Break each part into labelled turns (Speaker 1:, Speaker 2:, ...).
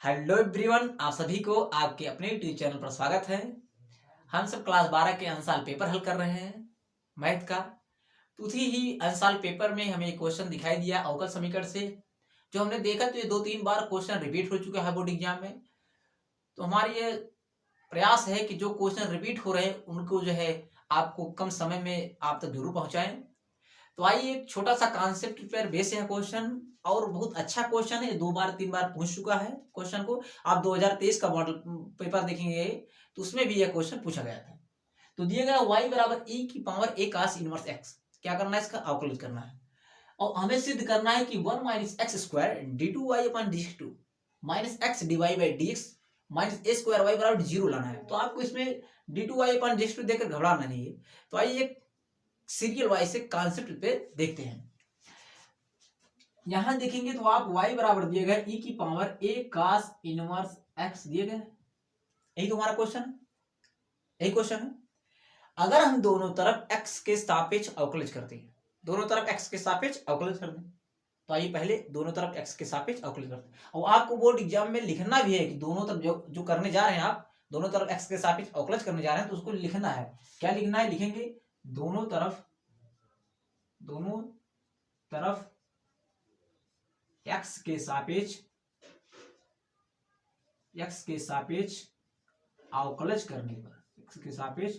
Speaker 1: Hello everyone, आप सभी को आपके अपने यूट्यूब चैनल पर स्वागत है। हम सब क्लास 12 के अंशाल पेपर हल कर रहे हैं मैथ का। तो उसी ही अंशाल पेपर में हमें एक क्वेश्चन दिखाई दिया अवकल समीकरण से, जो हमने देखा तो ये 2-3 बार क्वेश्चन रिपीट हो चुका है बोर्ड एग्जाम में। तो हमारी ये प्रयास है कि जो क्वेश्चन रिपीट हो रहे हैं उनको जो है आपको कम समय में आप तक जरूर पहुंचाएं। तो आइए, एक छोटा सा कॉन्सेप्ट पर बेस है क्वेश्चन, और बहुत अच्छा क्वेश्चन है। 2-3 बार पूछ चुका है क्वेश्चन को। आप 2023 का मॉडल पेपर देखेंगे तो उसमें भी यह क्वेश्चन पूछा गया था। तो दिया गया y बराबर e की power a cos inverse x। क्या करना है, इसका अवकलित करना है और हमें सिद्ध करना है कि 1 minus x square D two Y upon d two minus x d Y by D x minus A square y बराबर 0 लाना है। तो आपको इसमें d two Y upon d two देखकर घबराना नहीं है। तो आइए एक सीरियल वाइज से कॉन्सेप्ट पे देखते हैं। यहां देखेंगे तो आप y बराबर दिए गए e की power a cos inverse x दिए गए। यही तो हमारा क्वेश्चन है, यही क्वेश्चन है। अगर हम दोनों तरफ x के सापेक्ष अवकलित करते हैं, दोनों तरफ x के सापेक्ष अवकलित कर दें, तो आइए पहले दोनों तरफ x के सापेक्ष अवकलित करते हैं। और आपको बोर्ड एग्जाम में लिखना भी है कि दोनों तरफ जो करने जा रहे हैं, आप दोनों तरफ x के सापेक्ष अवकलित करने जा रहे हैं, तो उसको लिखना है। क्या लिखना है, लिखेंगे दोनों तरफ x के सापेक्ष अवकलज करने पर, x के सापेक्ष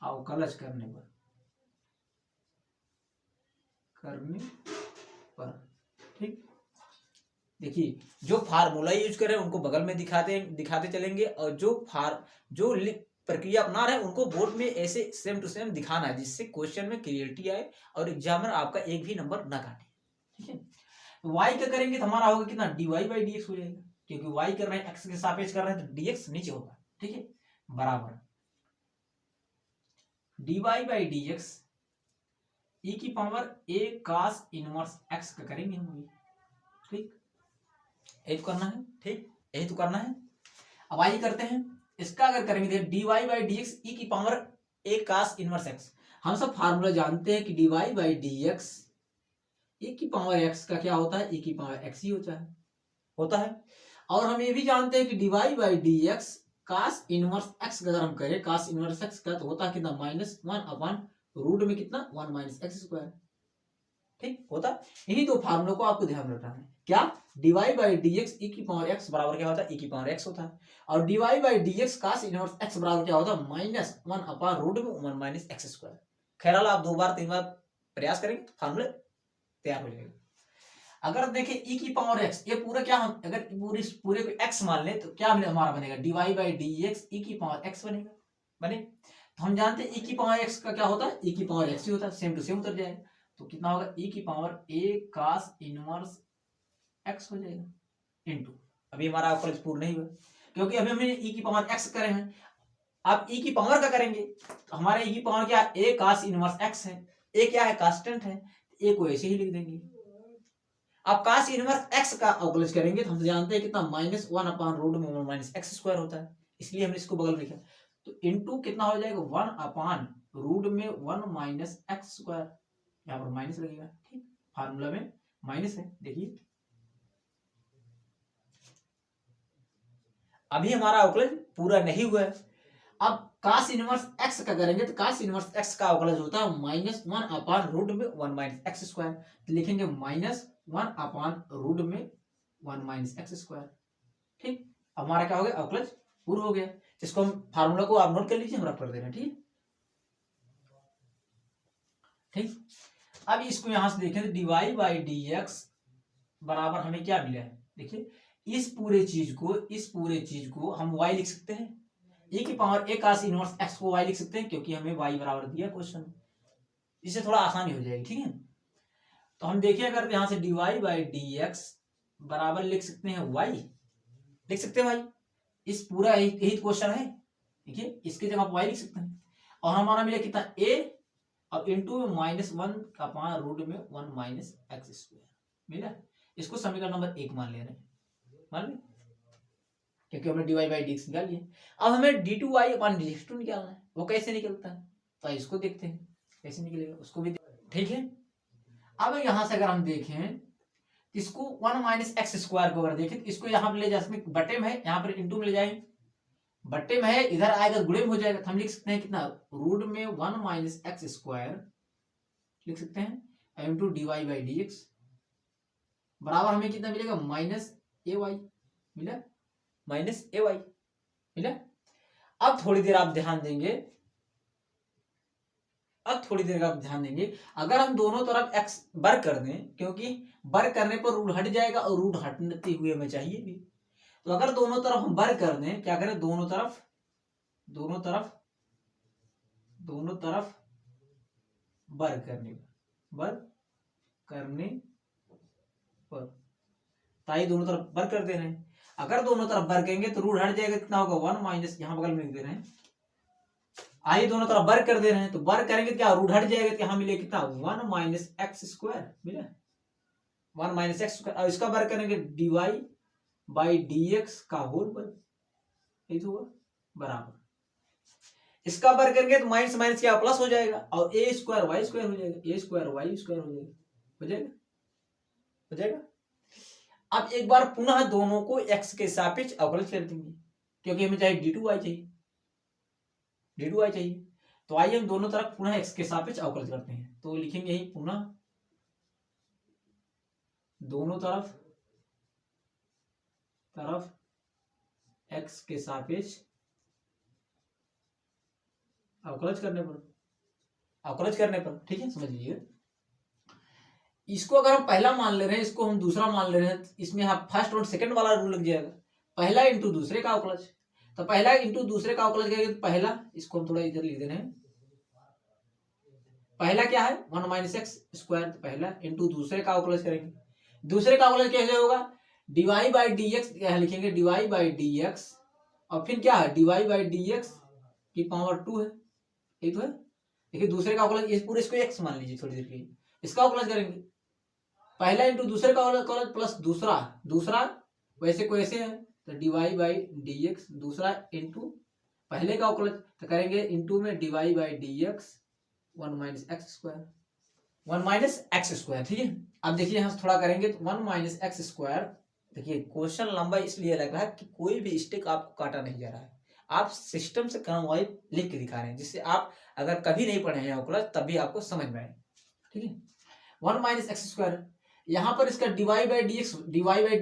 Speaker 1: अवकलज करने पर ठीक। देखिए, जो फार्मूला यूज करें उनको बगल में दिखाते चलेंगे, और जो प्रक्रिया अपना रहे हैं उनको बोर्ड में ऐसे सेम टू सेम दिखाना है, जिससे क्वेश्चन में क्लियरिटी आए और एग्जामिनर आपका एक भी नंबर ना काटे। ठीक है, y का करेंगे तो हमारा होगा कितना, dy बाई डी एक्स हो जाएगा, क्योंकि y कर रहे हैं x के सापेक्ष कर रहे हैं तो dx नीचे होगा। ठीक है, बराबर dy बाई डी एक्स ई की power a cos inverse x का करेंगे हम। ठीक, यही तो करना है। ठीक, यही तो करना है। अब आइए करते हैं इसका। अगर करेंगे dy बाई डी एक्स ई की power a cos inverse x। हम सब फार्मूला जानते हैं कि dy by D x e की पावर x का क्या होता है, e की पावर x ही होता है। और हम ये भी जानते हैं कि dy by D x cos inverse x का अगर हम करें cos इनवर्स x का, तो होता है कितना, -1 अपॉन रूट में कितना 1 माइनस एक्स स्क्वायर। ठीक होता है। यही दो फार्मूलों को आपको ध्यान रखना है। क्या, dy बाई डी एक्स ई की पावर x बराबर क्या होता है, e की पावर x होता है। और dy by D x cos inverse x बराबर क्या होता है, -1 अपॉन रूट में 1 माइनस एक्स स्क्वायर। खैर, आप 2-3 बार प्रयास करेंगे तो फार्मूले तैयार हो जाएगा। अगर देखें e की पावर x, ये पूरा क्या, हम अगर पूरे को x मान लें तो क्या हमारा बनेगा, dy बाई डी एक्स ई की पावर x बने। तो हम जानते हैं e की पावर x का क्या होता है, e की पावर x ही होता है, सेम टू सेम उतर जाएगा। तो कितना होगा, e की power a cos inverse x हो जाएगा इनटू, अभी हमारा अवकलज पूर्ण नहीं हुआ क्योंकि अभी हमने e की पावर x करे हैं। आप e की पावर का करेंगे तो हमारे e की पावर क्या, a cos इनवर्स x है। a क्या है, कांस्टेंट है, a को ऐसे ही लिख देंगे। आप cos इनवर्स x का अवकलज करेंगे तो हम जानते हैं कितना, -1 अपॉन रूट में 1 माइनस एक्स स्क्वायर होता है, इसलिए हमने इसको बगल में लिखा। तो इनटू कितना हो जाएगा, 1 अपॉन रूट में 1 माइनस एक्स स्क्वायर, यहाँ पर माइनस लगेगा। ठीक, फार्मूला में माइनस है। देखिए अभी हमारा अवकलज पूरा नहीं हुआ है। अब cos इनवर्स x का करेंगे तो cos इनवर्स x का अवकलज होता है -1 अपॉन रूट में 1 माइनस एक्स स्क्वायर। तो लिखेंगे -1 अपॉन रूट में 1 माइनस एक्स स्क्वायर। ठीक, हमारा क्या हो गया, अवकलज पूरा हो गया। इसको हम फार्मूला को आप नोट कर लीजिए, हम रख कर देना। ठीक, ठीक। अब इसको यहां से देखें तो dy बाई डी एक्स बराबर हमें क्या मिला है। देखिए, इस पूरे चीज को हम y लिख सकते हैं, e की power a cos inverse x को y लिख सकते हैं, क्योंकि हमें y बराबर दिया क्वेश्चन, इससे थोड़ा आसानी हो जाएगी। ठीक है, तो हम देखिए अगर यहां से dy बाई डी एक्स बराबर लिख सकते हैं y, लिख सकते हैं भाई, इस पूरा यही क्वेश्चन है। देखिए, इसकी जगह आप y लिख सकते हैं, और हमारा मिला कितना, a और इनटू में -1 का पावर रूट में 1 माइनस एक्स स्क्वायर मिला। इसको समीकरण नंबर 1 मान ले रहे हैं, मान लें, क्योंकि हमने dy बाई डी एक्स निकाल लिया। अब हमें d two Y upon D x two निकालना है। वो कैसे निकलता है, तो इसको देखते हैं कैसे निकलेगा, उसको भी ठीक है। अब यहां से अगर हम देखें इसको 1 माइनस एक्स स्क्वायर को अगर देखें, इसको यहाँ पे ले जा सकते, बटे में है, यहाँ पर इंटू में ले जाएंगे, बट्टे में है, इधर आएगा गुणे में हो जाएगा, तो हम लिख सकते हैं कितना, रूट में 1 माइनस एक्स स्क्वायर लिख सकते हैं into D Y by D x बराबर हमें कितना मिलेगा, माइनस ए वाई मिला, माइनस ए वाई मिला। अब थोड़ी देर आप ध्यान देंगे, अगर हम दोनों तरफ x वर्ग कर दें, क्योंकि वर्ग करने पर रूट हट जाएगा और रूट हटते हुए हमें चाहिए भी, तो अगर दोनों तरफ हम वर्ग कर दें, क्या करें, दोनों तरफ वर्ग करने पर ताई दोनों तरफ वर्ग कर दे रहे हैं, अगर दोनों तरफ वर्ग करेंगे तो रूट हट जाएगा, कितना होगा 1 माइनस, यहाँ बगल में लिख दे रहे हैं, आइए दोनों तरफ वर्ग कर दे रहे हैं, तो वर्ग करेंगे क्या, रूट हट जाएगा, तो यहाँ मिले कितना 1 माइनस एक्स स्क्वायर मिला, 1 माइनस एक्स स्क्वायर, और इसका वर्ग करेंगे d Y by D x का होल वर्ग, यही तो हुआ बराबर, इसका वर्ग करेंगे तो माइनस माइनस क्या प्लस हो जाएगा, और ए स्क्वायर वाई स्क्वायर हो जाएगा, ए स्क्वायर वाई स्क्वायर हो जाएगा। अब एक बार पुनः दोनों को x के सापेक्ष अवकलित कर देंगे, क्योंकि हमें चाहिए d2y चाहिए, तो आइए हम दोनों तरफ पुनः x के सापेक्ष अवकलित करते हैं, तो लिखेंगे यही पुनः दोनों तरफ x के सापेक्ष अवकलित करने पर, ठीक है, समझ लीजिए। इसको अगर हम पहला मान ले रहे हैं, इसको हम दूसरा मान ले रहे हैं, इसमें आप फर्स्ट और सेकंड वाला रूल लग जाएगा, पहला इंटू दूसरे का अवकलज, तो पहला इंटू दूसरे का अवकलज करेंगे, तो पहला, इसको हम थोड़ा इधर लिख दे रहे हैं, पहला क्या है 1 माइनस एक्स स्क्वायर, तो पहला इंटू दूसरे का अवकलज करेंगे, दूसरे का अवकलज कैसे होगा, डीवाई बाई डी एक्स लिखेंगे, डीवाई बाई डी एक्स, और फिर क्या है डीवाई बाई डी एक्स की पावर 2 है, ये तो है। देखिए दूसरे का अवकलज, इस पूरे इसको एक्स मान लीजिए थोड़ी देर के लिए, इसका अवकलज करेंगे, पहला इंटू दूसरे का अवकलज प्लस दूसरा वैसे को ऐसे है, तो डीवाई बाई डी एक्स, दूसरा इंटू पहले का अवकलज, तो करेंगे इंटू में d y by D x 1 minus x square, ठीक है। अब देखिए यहाँ थोड़ा करेंगे, तो 1 माइनस एक्स स्क्वायर, देखिए क्वेश्चन लंबा इसलिए लग रहा है कि कोई भी स्टेप आपको काटा नहीं जा रहा है, आप सिस्टम से क्रम वाइज लिख के दिखा रहे हैं, जिससे आप अगर कभी नहीं पढ़े हैं अवकलज तभी आपको समझ में आए, ठीक है। 1 माइनस एक्स स्क्वायर, यहाँ पर इसका डीवाई बाई डी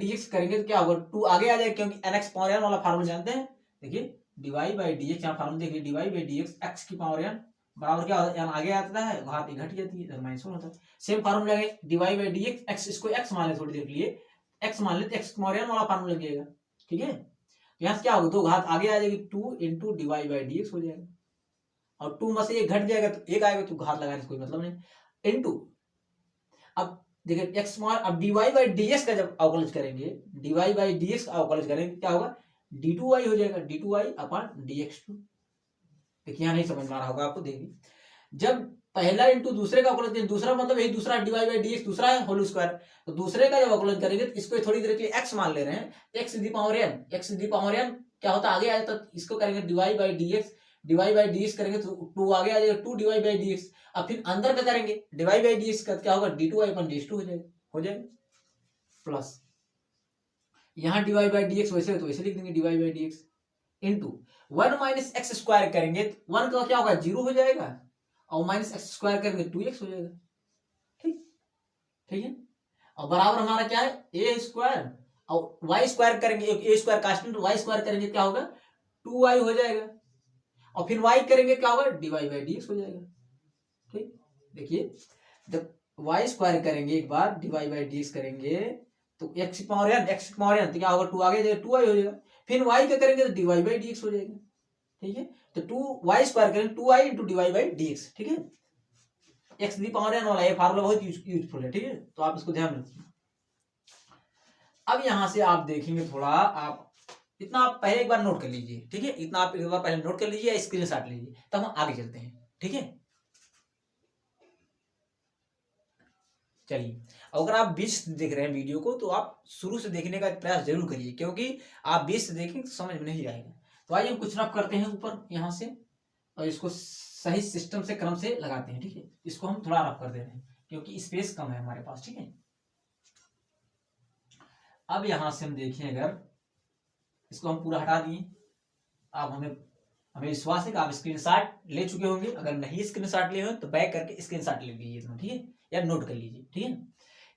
Speaker 1: एक्स करेंगे तो क्या होगा, 2 आगे आ जाएगा, क्योंकि एन एक्स पावर एन वाला फार्मूला जानते हैं, देखिए डीवाई बाई डी एक्स, यहाँ फार्मूला देखिए d y by D x, x की पावर एन बराबर क्या होता है, आगे आता है, घात घट जाती है, माइनस 1 होता है, सेम फार्मूला है डीवाई बाई डी एक्स, इसको एक्स मान ले थोड़ी देर के लिए, एक्स मान ले, एक्स पावर एन वाला फार्मूला लग जाएगा, ठीक है। यहाँ से क्या होगा, 2 घात आगे आ जाएगी, 2 into d y by D x हो जाएगा, और 2 में से 1 घट जाएगा तो 1 आएगा, तो घात लगाने से कोई मतलब नहीं, इंटू, अब देखिए एक्स स्क्वायर, अब डीवाई बाई डी एक्स का जब अवकलज करेंगे, डीवाई बाई डी एक्स का अवकलज करेंगे, क्या होगा, d2y हो जाएगा, d2y अपॉन dx2, देखिए यहाँ नहीं समझ में आ रहा होगा आपको, देखिए जब पहला इंटू दूसरे का अवकलज करेंगे, दूसरा मतलब यही दूसरा डीवाई बाई डी एक्स दूसरा है होल स्क्वायर, तो दूसरे का जब अवकलज करेंगे तो इसको थोड़ी देर के लिए एक्स मान ले रहे हैं, एक्स दी पावर एन, क्या होता है आगे आ जाता है, इसको करेंगे d y by D x, d y by D x करेंगे तो 2 आगे आ जाएगा, 2 डीवाई बाई डी एक्स, अब फिर अंदर का करेंगे डिवाइड बाई डी एक्स का क्या होगा, d2y अपन ds2 हो जाएगा प्लस यहाँ डिवाइड बाई डी एक्स वैसे तो वैसे लिख देंगे divide by D x into 1 minus x square करेंगे, 1 का क्या होगा 0 हो जाएगा, और माइनस एक्स स्क्वायर करेंगे 2x हो जाएगा, ठीक है। और बराबर हमारा क्या है ए स्क्वायर, और वाई स्क्वायर करेंगे, ए स्क्वायर कांस्टेंट, वाई स्क्वायर करेंगे क्या होगा 2y हो जाएगा, और फिर y करेंगे क्या होगा डिवाइड बाई डी एक्स हो जाएगा, ठीक। देखिए जब y स्क्वायर करेंगे एक बार डिवाइड बाई डी एक्स करेंगे तो x पावर n तो क्या होगा 2 आगे जाएगा 2y हो जाएगा, फिर y क्या करेंगे तो डिवाइड बाई डी एक्स हो जाएगा, ठीक है। तो 2y स्क्वायर करेंगे 2y into divide by D X, ठीक है। x दी पावर n वाला ये फार्मूला बहुत यूजफुल है, ठीक है, तो आप इसको ध्यान रखिए। अब यहां से आप देखेंगे थोड़ा, आप इतना आप पहले एक बार नोट कर लीजिए, ठीक है, इतना आप एक बार पहले नोट कर लीजिए या स्क्रीनशॉट लीजिए, तब हम आगे चलते हैं, ठीक है। चलिए अगर आप 20 देख रहे हैं वीडियो को तो आप शुरू से देखने का प्रयास जरूर करिए, क्योंकि आप 20 से देखेंगे तो समझ में नहीं आएगा। तो आइए हम कुछ रफ करते हैं ऊपर यहाँ से, और इसको सही सिस्टम से क्रम से लगाते हैं, ठीक है। इसको हम थोड़ा रफ कर दे रहे हैं क्योंकि स्पेस कम है हमारे पास, ठीक है। अब यहां से हम देखें, अगर इसको हम पूरा हटा दिए, अब हमें विश्वास है कि आप स्क्रीनशॉट ले चुके होंगे। अगर नहीं स्क्रीनशॉट लिए हो तो बैक करके स्क्रीनशॉट ले लीजिए, ठीक है, या नोट कर लीजिए, ठीक है।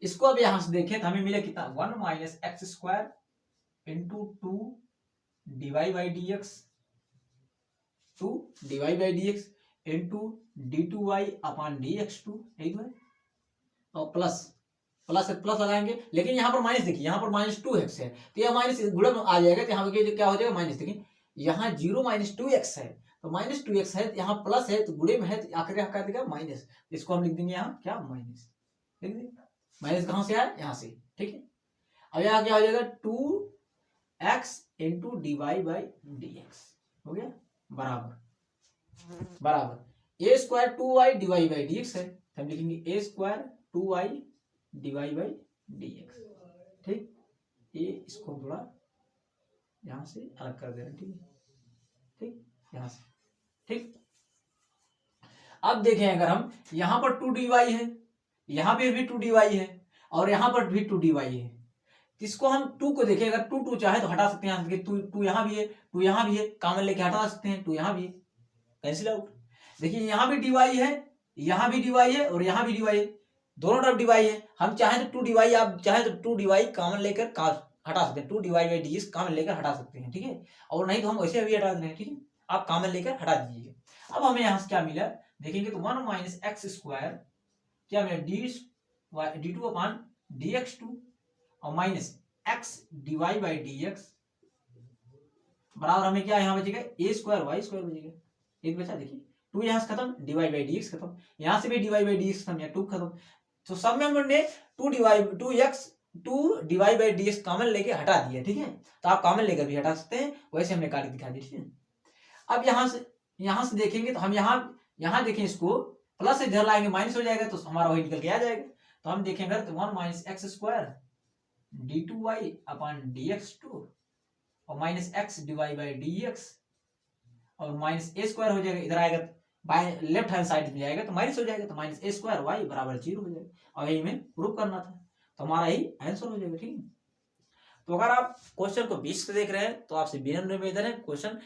Speaker 1: इसको अब यहां से देखें तो हमें मिला कितना, 1 minus x square into 2 divide by D x, 2 divide by D x into d two Y upon D x two, यही तो है। और प्लस प्लस प्लस लगाएंगे, लेकिन यहाँ पर माइनस देखिए, यहाँ पर माइनस 2x है तो यह माइनस गुणन आ जाएगा, तो यहाँ पर क्या हो जाएगा माइनस। देखिए यहाँ 0 माइनस 2x है तो माइनस 2x है, यहाँ प्लस है तो गुणे में है तो आखिर क्या कर देगा माइनस, इसको हम लिख देंगे यहाँ क्या माइनस, लिख देंगे। माइनस कहाँ से आया, यहाँ से, ठीक है। अब यहाँ क्या हो जाएगा 2x into D Y by D x, हो गया बराबर A square 2y divide by D X है, तो हम लिखेंगे A square 2y divide by D X, ठीक। ये इसको थोड़ा यहां से अलग कर दे रहे हैं, ठीक है, ठीक, यहां से, ठीक। अब देखें, अगर हम यहां पर 2 dy है, यहां पे भी 2 dy है, और यहां पर भी 2 dy है, इसको हम 2 को देखें, अगर 2 2 चाहे तो हटा सकते हैं, यहाँ 2 यहाँ भी है, 2 यहाँ भी है, कॉमन लेके हटा सकते हैं, 2 यहाँ भी है, कैंसिल आउट। देखिए यहाँ भी dy है, यहाँ भी dy है, और यहाँ भी dy है, दोनों तरफ dy है। हम चाहे तो 2 dy, आप चाहे तो 2 dy कॉमन लेकर हटा सकते हैं, 2 dy बाई डी कॉमन लेकर हटा सकते हैं, ठीक है। और नहीं तो हम वैसे भी हटा दें, ठीक है, आप कॉमन लेकर हटा दीजिएगा। अब हमें यहाँ से क्या मिला देखेंगे तो 1 माइनस एक्स स्क्वायर क्या मिला D two upon D x two और minus X divide by D x बराबर हमें क्या यहाँ बचेगा ए स्क्वायर वाई स्क्वायर बचेगा, एक बचा। देखिए 2 यहाँ से खत्म, डिवाइड बाई डी एक्स खत्म, यहाँ से भी डिवाइड बाई डी एक्स खत्म, या 2 खत्म, तो सब में हमने 2 divide by D x common लेके हटा दिया, ठीक है। तो आप कॉमन लेकर भी हटा सकते हैं, वैसे हमने काट दिखा दी, ठीक है। अब यहाँ से देखेंगे तो हम यहाँ देखें, इसको प्लस से इधर लाएंगे माइनस हो जाएगा, तो हमारा वही निकल के आ जाएगा। तो हम देखेंगे तो 1 minus x square D two Y upon D x two और minus X divide by D X और माइनस ए स्क्वायर हो जाएगा, इधर आएगा बाय लेफ्ट हैंड साइड में जाएगा तो माइनस हो जाएगा, तो माइनस ए स्क्वायर वाई बराबर 0 हो जाएगा। और यही में प्रूव करना था, तो हमारा ही आंसर हो जाएगा, ठीक है। तो अगर आप क्वेश्चन को 20 से देख रहे हैं तो आपसे विनम्र निवेदन है क्वेश्चन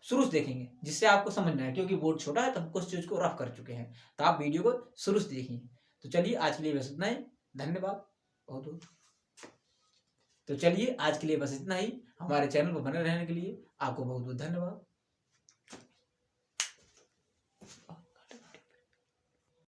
Speaker 1: शुरू से देखेंगे, जिससे आपको समझना है, क्योंकि बोर्ड छोटा है तो हम कुछ चीज को रफ कर चुके हैं, तो आप वीडियो को शुरू से देखिए। तो चलिए आज के लिए बस इतना ही, धन्यवाद बहुत बहुत। तो चलिए आज के लिए बस इतना ही, हमारे चैनल पर बने रहने के लिए आपको बहुत बहुत धन्यवाद।